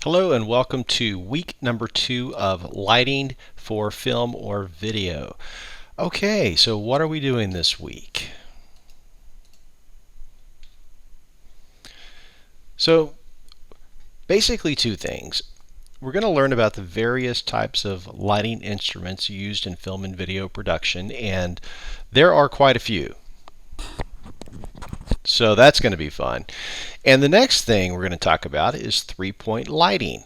Hello and welcome to week number 2 of lighting for film or video. Okay, so what are we doing this week? So basically two things. We're going to learn about the various types of lighting instruments used in film and video production, and there are quite a few. So that's going to be fun. And the next thing we're going to talk about is three-point lighting.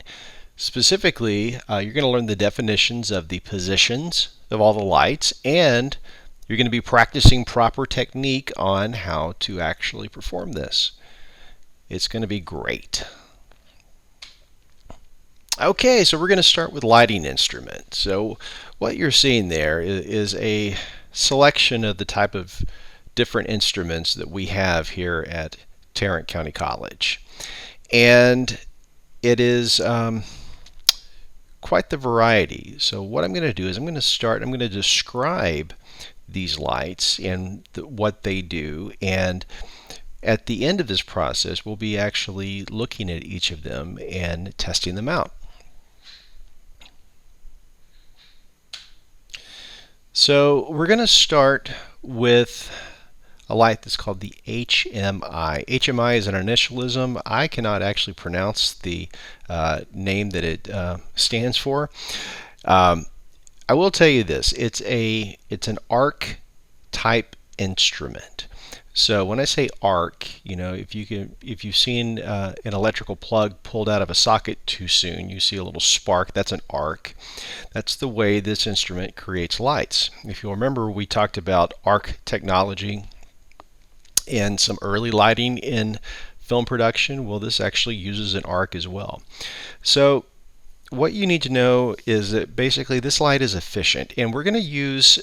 Specifically, you're going to learn the definitions of the positions of all the lights, and you're going to be practicing proper technique on how to actually perform this. It's going to be great. Okay, so we're going to start with lighting instruments. So what you're seeing there is a selection of the type of different instruments that we have here at Tarrant County College. And it is quite the variety. So what I'm going to do is I'm going to describe these lights and what they do, and at the end of this process we'll be actually looking at each of them and testing them out. So we're going to start with a light that's called the HMI. HMI is an initialism. I cannot actually pronounce the name that it stands for. I will tell you this: it's an arc type instrument. So when I say arc, if you've seen an electrical plug pulled out of a socket too soon, you see a little spark. That's an arc. That's the way this instrument creates lights. If you'll remember, we talked about arc technology and some early lighting in film production. Well, this actually uses an arc as well. So what you need to know is that basically this light is efficient, and we're going to use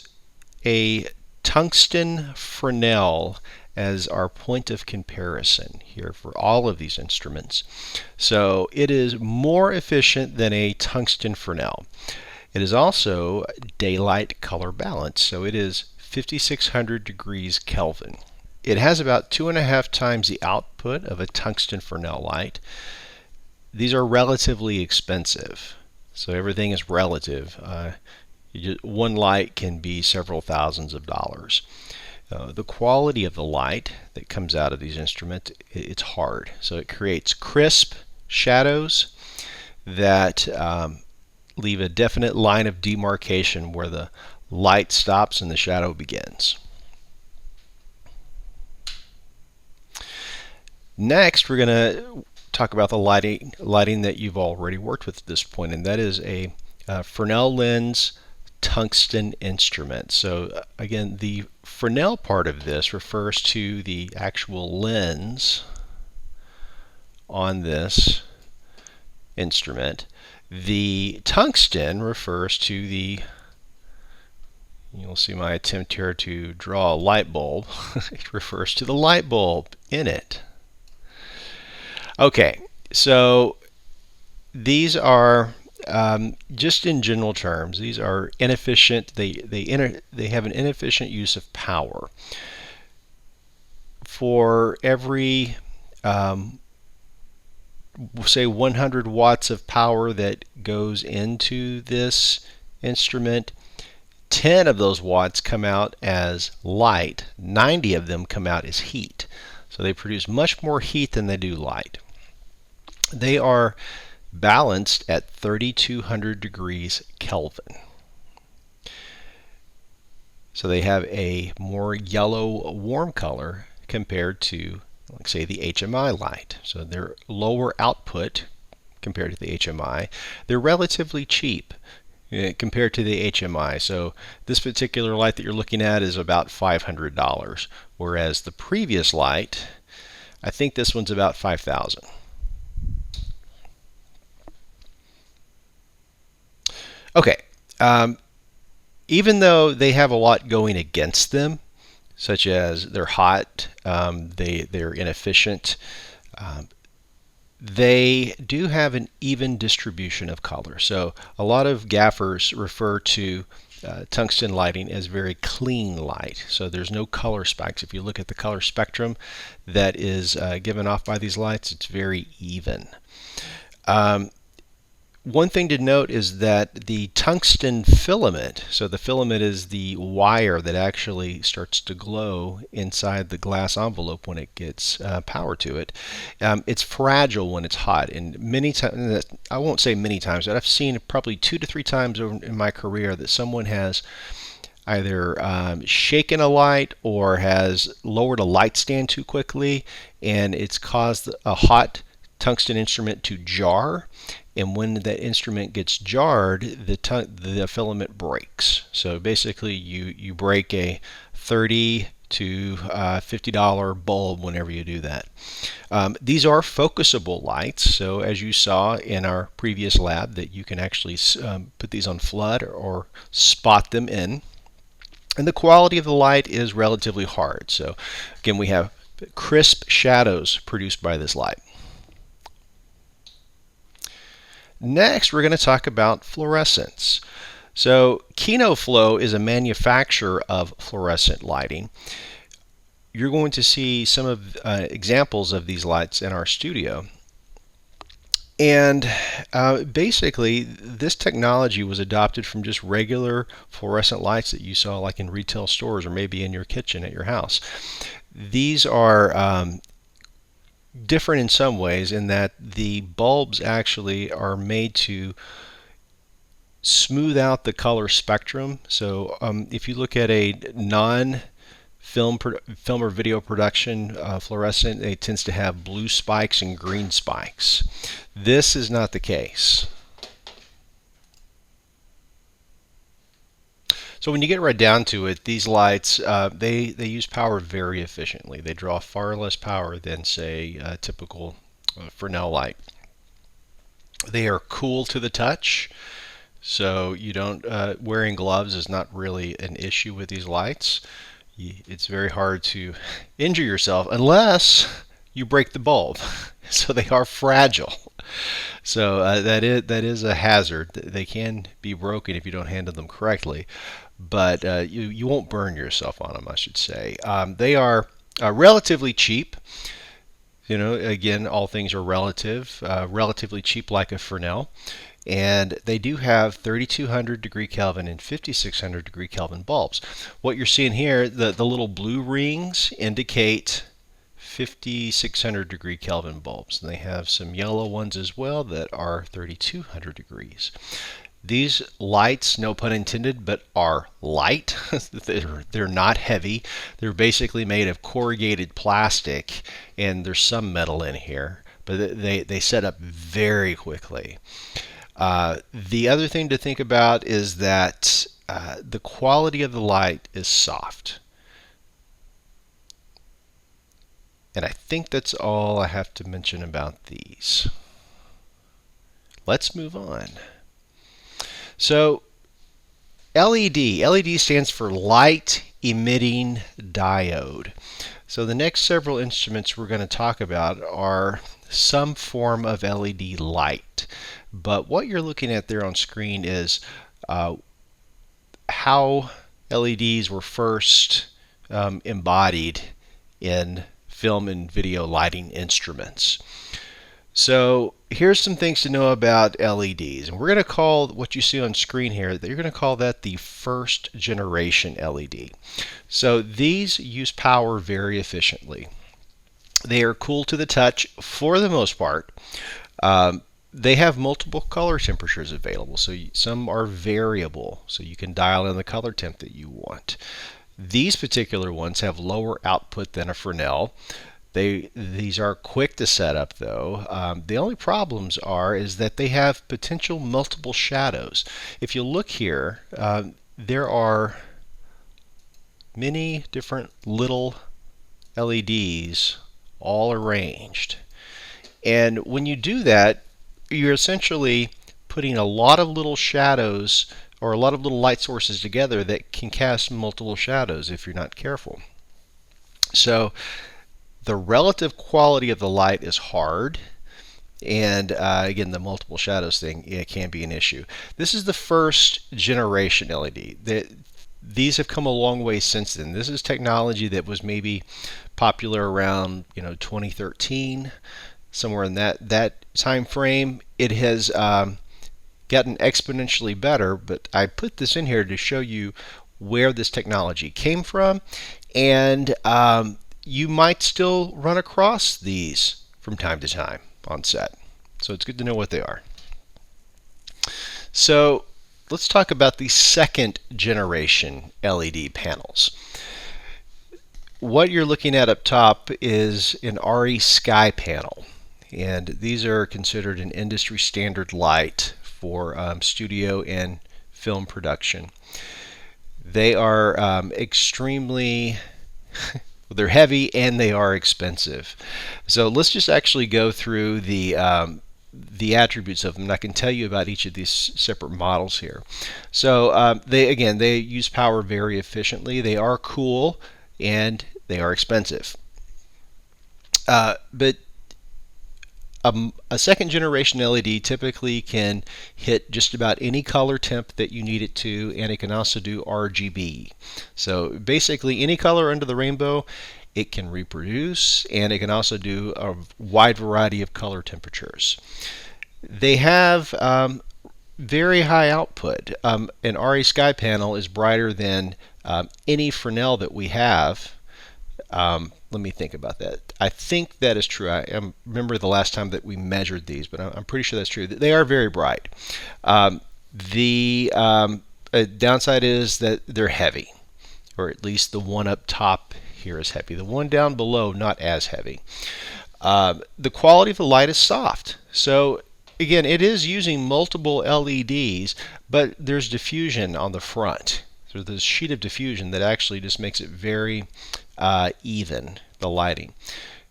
a tungsten Fresnel as our point of comparison here for all of these instruments. So it is more efficient than a tungsten Fresnel. It is also daylight color balance, so it is 5600 degrees Kelvin. It has about 2.5 times the output of a tungsten Fresnel light. These are relatively expensive, so everything is relative. One light can be several thousands of dollars. The quality of the light that comes out of these instruments, it's hard. So it creates crisp shadows that leave a definite line of demarcation where the light stops and the shadow begins. Next, we're going to talk about the lighting that you've already worked with at this point, and that is a Fresnel lens tungsten instrument. So again, the Fresnel part of this refers to the actual lens on this instrument. The tungsten refers to the, you'll see my attempt here to draw a light bulb. It refers to the light bulb in it. Okay, so these are just in general terms, these are inefficient. They have an inefficient use of power. For every say 100 watts of power that goes into this instrument, 10 of those watts come out as light. 90 of them come out as heat. So they produce much more heat than they do light. They are balanced at 3200 degrees Kelvin. So they have a more yellow warm color compared to, like, say, the HMI light. So they're lower output compared to the HMI. They're relatively cheap compared to the HMI. So this particular light that you're looking at is about $500, whereas the previous light, I think this one's about $5,000. Okay, even though they have a lot going against them, such as they're hot, they're inefficient, they do have an even distribution of color. So a lot of gaffers refer to tungsten lighting as very clean light. So there's no color spikes. If you look at the color spectrum that is given off by these lights, it's very even. One thing to note is that the tungsten filament, so the filament is the wire that actually starts to glow inside the glass envelope when it gets power to it. It's fragile when it's hot, and many times, I won't say many times, but I've seen probably 2 to 3 times in my career that someone has either shaken a light or has lowered a light stand too quickly, and it's caused a hot tungsten instrument to jar. And when that instrument gets jarred, the filament breaks. So basically, you break a 30 to $50 bulb whenever you do that. These are focusable lights, so as you saw in our previous lab, that you can actually put these on flood or spot them in. And the quality of the light is relatively hard. So again, we have crisp shadows produced by this light. Next, we're going to talk about fluorescence. So KinoFlow is a manufacturer of fluorescent lighting. You're going to see some of examples of these lights in our studio. And basically, this technology was adopted from just regular fluorescent lights that you saw like in retail stores or maybe in your kitchen at your house. These are different in some ways in that the bulbs actually are made to smooth out the color spectrum. So if you look at a non-film or video production fluorescent, it tends to have blue spikes and green spikes. This is not the case. So when you get right down to it, these lights, they use power very efficiently. They draw far less power than, say, a typical Fresnel light. They are cool to the touch, so you don't wearing gloves is not really an issue with these lights. It's very hard to injure yourself unless you break the bulb. So they are fragile. So that is a hazard. They can be broken if you don't handle them correctly, but you won't burn yourself on them, I should say. They are relatively cheap. You know, again, all things are relative. Relatively cheap, like a Fresnel, and they do have 3200 degree Kelvin and 5600 degree Kelvin bulbs. What you're seeing here, the little blue rings indicate 5600 degree Kelvin bulbs. And they have some yellow ones as well that are 3200 degrees. These lights, no pun intended, but are light. They're not heavy. They're basically made of corrugated plastic, and there's some metal in here, but they set up very quickly. The other thing to think about is that the quality of the light is soft. And I think that's all I have to mention about these. Let's move on. So LED stands for light emitting diode. So the next several instruments we're going to talk about are some form of LED light. But what you're looking at there on screen is how LEDs were first embodied in film and video lighting instruments. So here's some things to know about LEDs. And we're going to call what you see on screen here, that you're going to call that the first generation LED. So these use power very efficiently. They are cool to the touch for the most part. They have multiple color temperatures available. So some are variable, so you can dial in the color temp that you want. These particular ones have lower output than a Fresnel. These are quick to set up, though. The only problems is that they have potential multiple shadows. If you look here, there are many different little LEDs all arranged. And when you do that, you're essentially putting a lot of little shadows or a lot of little light sources together that can cast multiple shadows if you're not careful. So the relative quality of the light is hard, and again, the multiple shadows thing, it can be an issue. This is the first generation LED. These have come a long way since then. This is technology that was maybe popular around 2013, somewhere in that time frame. It has gotten exponentially better, but I put this in here to show you where this technology came from, and you might still run across these from time to time on set. So it's good to know what they are. So let's talk about the second generation LED panels. What you're looking at up top is an RE Sky panel, and these are considered an industry standard light for studio and film production. They are extremely they're heavy and they are expensive. So let's just actually go through the attributes of them, and I can tell you about each of these separate models here. So they use power very efficiently. They are cool and they are expensive. But a second generation LED typically can hit just about any color temp that you need it to, and it can also do RGB. So basically any color under the rainbow it can reproduce, and it can also do a wide variety of color temperatures. They have very high output. An RE Sky panel is brighter than any Fresnel that we have. Let me think about that. I think that is true. I remember the last time that we measured these, but I'm pretty sure that's true. They are very bright. The downside is that they're heavy, or at least the one up top here is heavy. The one down below, not as heavy. The quality of the light is soft. So again, it is using multiple LEDs, but there's diffusion on the front. So there's a sheet of diffusion that actually just makes it very even, the lighting.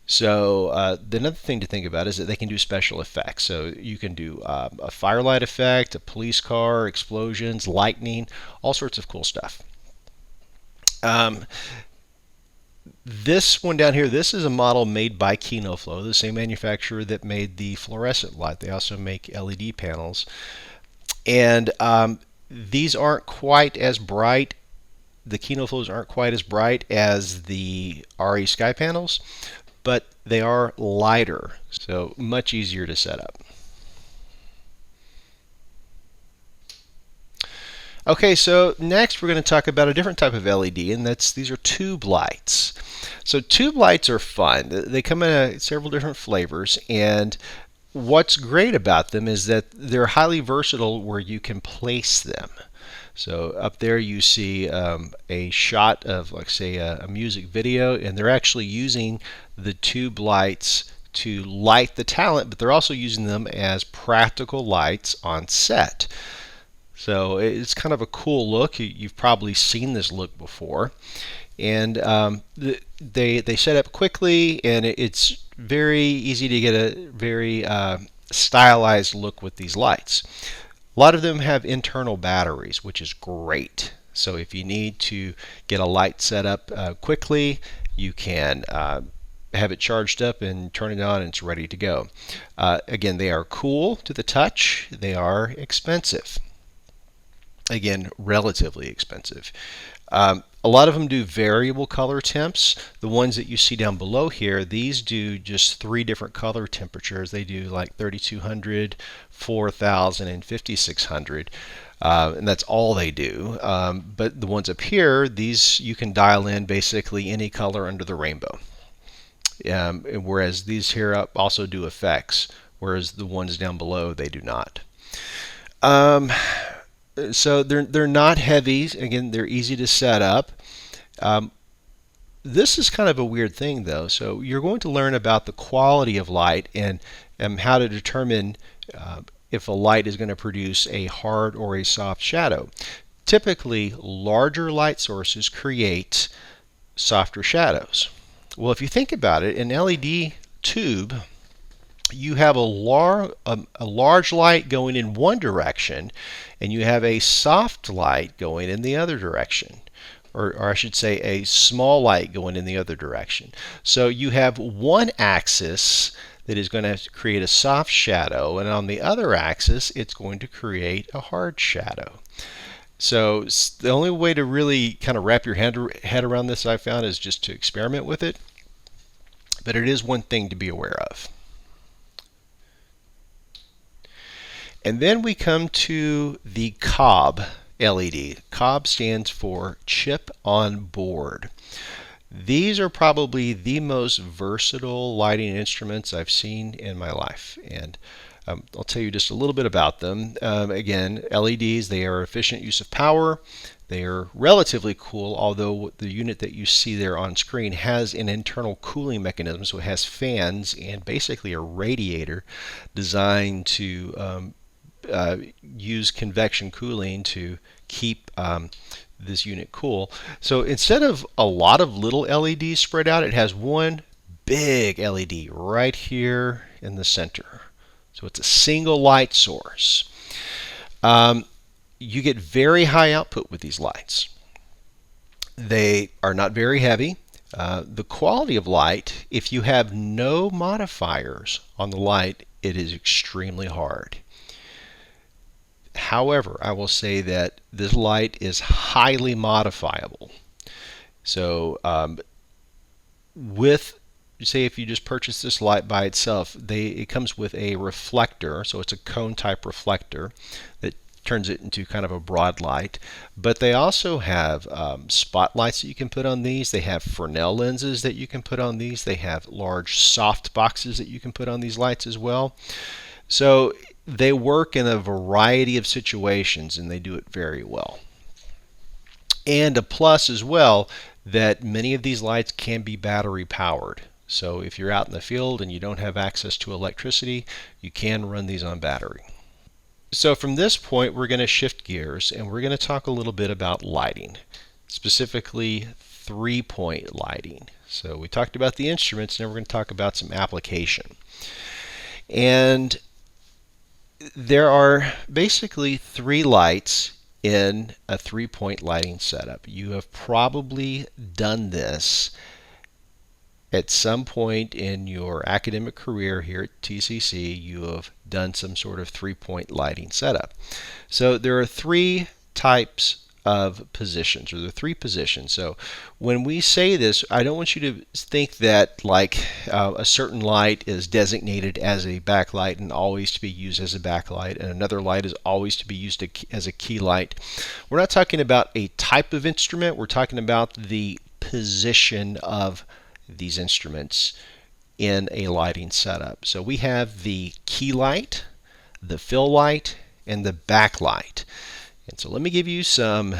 So the another thing to think about is that they can do special effects. So you can do a firelight effect, a police car, explosions, lightning, all sorts of cool stuff. This one down here, this is a model made by KinoFlow, the same manufacturer that made the fluorescent light. They also make LED panels. And these aren't quite as bright. The KinoFlows aren't quite as bright as the RE Sky panels, but they are lighter, so much easier to set up. Okay, so next we're going to talk about a different type of LED, and these are tube lights. So tube lights are fun. They come in several different flavors, and what's great about them is that they're highly versatile where you can place them. So up there you see a shot of, like, say, a music video, and they're actually using the tube lights to light the talent, but they're also using them as practical lights on set. So it's kind of a cool look. You've probably seen this look before. And they set up quickly, and it's very easy to get a very stylized look with these lights. A lot of them have internal batteries, which is great. So if you need to get a light set up quickly, you can have it charged up and turn it on and it's ready to go. Again, they are cool to the touch. They are expensive. Again, relatively expensive. A lot of them do variable color temps. The ones that you see down below here, these do just 3 different color temperatures. They do like 3200, 4000, and 5600. And that's all they do. But the ones up here, these you can dial in basically any color under the rainbow. Whereas these here up also do effects, whereas the ones down below, they do not. So they're not heavy. Again, they're easy to set up. This is kind of a weird thing, though. So you're going to learn about the quality of light and how to determine if a light is going to produce a hard or a soft shadow. Typically, larger light sources create softer shadows. Well, if you think about it, an LED tube, you have a large light going in one direction, and you have a soft light going in the other direction. Or I should say a small light going in the other direction. So you have one axis that is going to create a soft shadow, and on the other axis it's going to create a hard shadow. So the only way to really kind of wrap your head around this, I found, is just to experiment with it. But it is one thing to be aware of. And then we come to the COB LED. COB stands for Chip on Board. These are probably the most versatile lighting instruments I've seen in my life, and I'll tell you just a little bit about them. Again, LEDs, they are efficient use of power. They are relatively cool, although the unit that you see there on screen has an internal cooling mechanism, so it has fans and basically a radiator designed to use convection cooling to keep this unit cool. So instead of a lot of little LEDs spread out, it has one big LED right here in the center. So it's a single light source. You get very high output with these lights. They are not very heavy. The quality of light, if you have no modifiers on the light, it is extremely hard. However, I will say that this light is highly modifiable. So say if you just purchase this light by itself, it comes with a reflector, so it's a cone type reflector that turns it into kind of a broad light. But they also have spotlights that you can put on these. They have Fresnel lenses that you can put on these. They have large soft boxes that you can put on these lights as well. So they work in a variety of situations, and they do it very well. And a plus as well, that many of these lights can be battery powered. So if you're out in the field and you don't have access to electricity, you can run these on battery. So from this point, we're going to shift gears and we're going to talk a little bit about lighting, specifically 3-point lighting. So we talked about the instruments, now we're going to talk about some application. And there are basically 3 lights in a 3-point lighting setup. You have probably done this at some point in your academic career here at TCC. You have done some sort of 3-point lighting setup. So there are 3 types of positions, or the 3 positions. So when we say this, I don't want you to think that like a certain light is designated as a backlight and always to be used as a backlight, and another light is always to be used as a key light. We're not talking about a type of instrument, we're talking about the position of these instruments in a lighting setup. So we have the key light, the fill light, and the backlight. And so let me give you some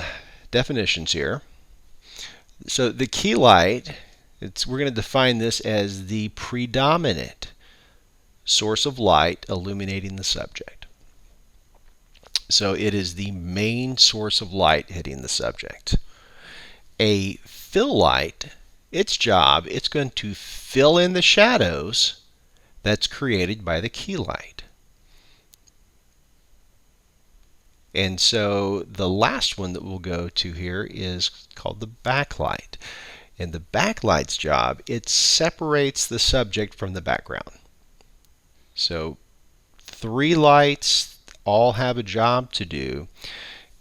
definitions here. So the key light, we're going to define this as the predominant source of light illuminating the subject. So it is the main source of light hitting the subject. A fill light, its job, it's going to fill in the shadows that's created by the key light. And so the last one that we'll go to here is called the backlight. And the backlight's job, it separates the subject from the background. So 3 lights all have a job to do.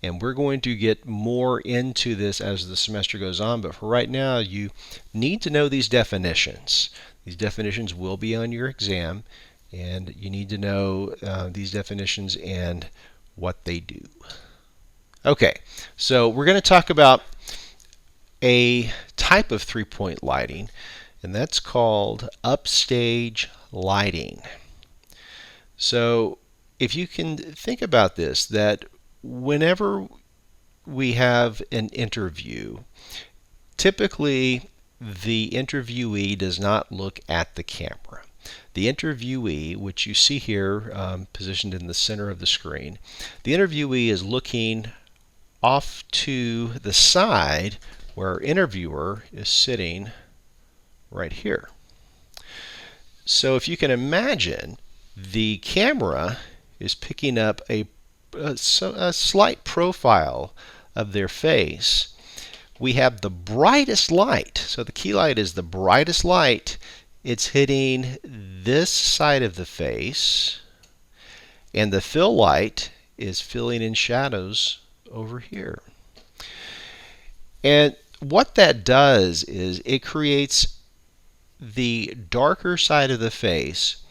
And we're going to get more into this as the semester goes on. But for right now, you need to know these definitions. These definitions will be on your exam. And you need to know these definitions and what they do. Okay, so we're going to talk about a type of 3-point lighting, and that's called upstage lighting. So if you can think about this, that whenever we have an interview, typically the interviewee does not look at the camera. The interviewee, which you see here positioned in the center of the screen, the interviewee is looking off to the side where our interviewer is sitting right here. So if you can imagine, the camera is picking up a slight profile of their face. We have the brightest light, so the key light is the brightest light. It's hitting this side of the face, and the fill light is filling in shadows over here. And what that does is it creates the darker side of the face.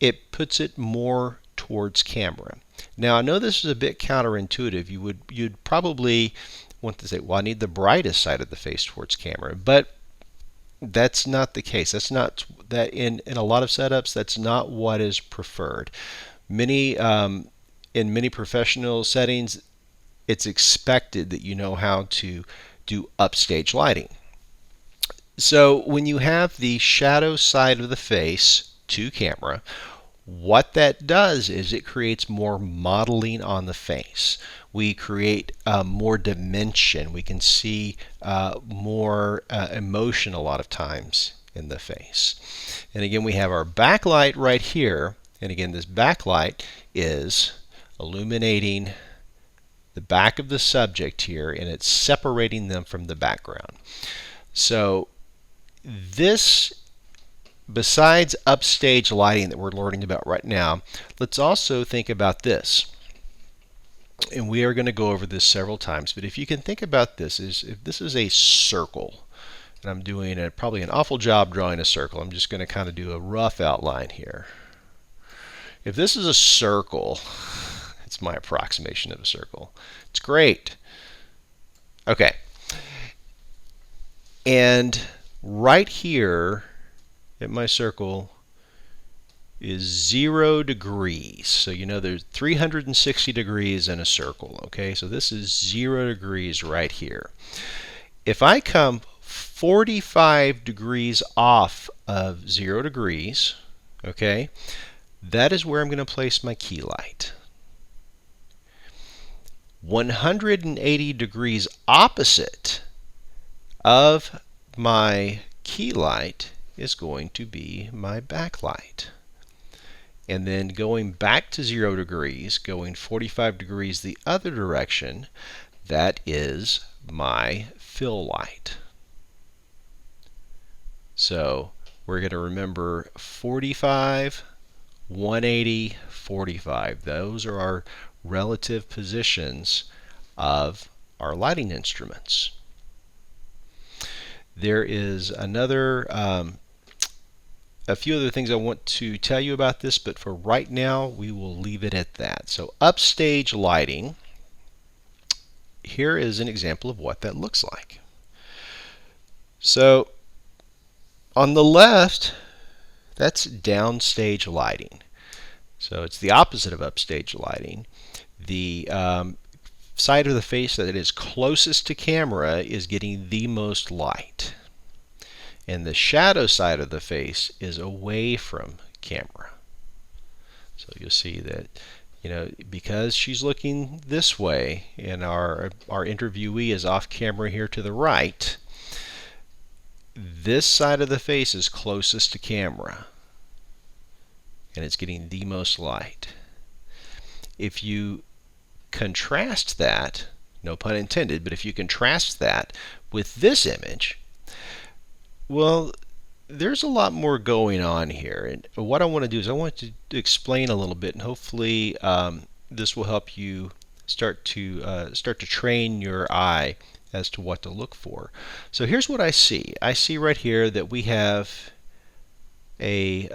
It puts it more towards camera. Now I know this is a bit counterintuitive. You'd probably want to say, well, I need the brightest side of the face towards camera, but that's not the case. That's not that in a lot of setups. That's not what is preferred. Many in many professional settings, it's expected that you know how to do upstage lighting. So when you have the shadow side of the face to camera, what that does is it creates more modeling on the face. We create more dimension. We can see more emotion a lot of times in the face. And again, we have our backlight right here. And again, this backlight is illuminating the back of the subject here, and it's separating them from the background. So this, besides upstage lighting that we're learning about right now, let's also think about this. And we are going to go over this several times, but if you can think about this, is if this is a circle, and I'm doing probably an awful job drawing a circle. I'm just going to kind of do a rough outline here. If this is a circle, it's my approximation of a circle. It's great. Okay. And right here at my circle is 0 degrees. So you know there's 360 degrees in a circle. Okay, so this is 0 degrees right here. If I come 45 degrees off of 0 degrees, okay, that is where I'm going to place my key light. 180 degrees opposite of my key light is going to be my backlight. And then going back to 0 degrees, going 45 degrees the other direction, that is my fill light. So we're going to remember 45, 180, 45. Those are our relative positions of our lighting instruments. There is another, a few other things I want to tell you about this, but for right now we will leave it at that. So upstage lighting, here is an example of what that looks like. So on the left, that's downstage lighting. So it's the opposite of upstage lighting. The side of the face that is closest to camera is getting the most light. And the shadow side of the face is away from camera. So you'll see that, you know, because she's looking this way and our interviewee is off camera here to the right, this side of the face is closest to camera and it's getting the most light. If you contrast that, no pun intended, but if you contrast that with this image, well, there's a lot more going on here. And what I want to do is I want to explain a little bit, and hopefully this will help you start to train your eye as to what to look for. So here's what I see. I see right here that we have a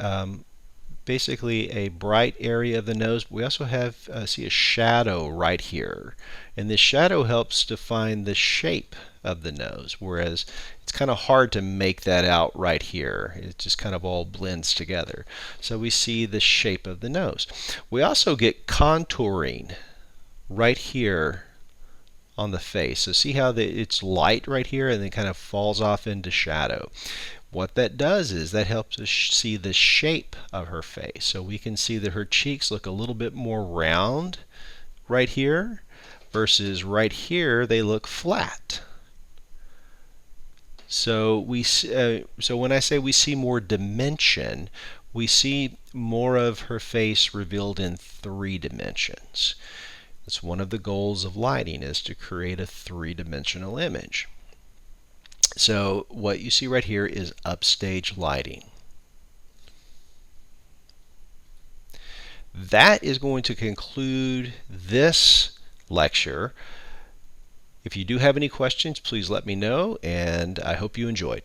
basically a bright area of the nose, but we also have see a shadow right here, and this shadow helps define the shape of the nose, whereas it's kind of hard to make that out right here. It just kind of all blends together. So we see the shape of the nose. We also get contouring right here on the face. So see how it's light right here and then kind of falls off into shadow. What that does is that helps us see the shape of her face. So we can see that her cheeks look a little bit more round right here versus right here they look flat. So so when I say we see more dimension, we see more of her face revealed in 3 dimensions. That's one of the goals of lighting, is to create a 3-dimensional image. So what you see right here is upstage lighting. That is going to conclude this lecture. If you do have any questions, please let me know, and I hope you enjoyed.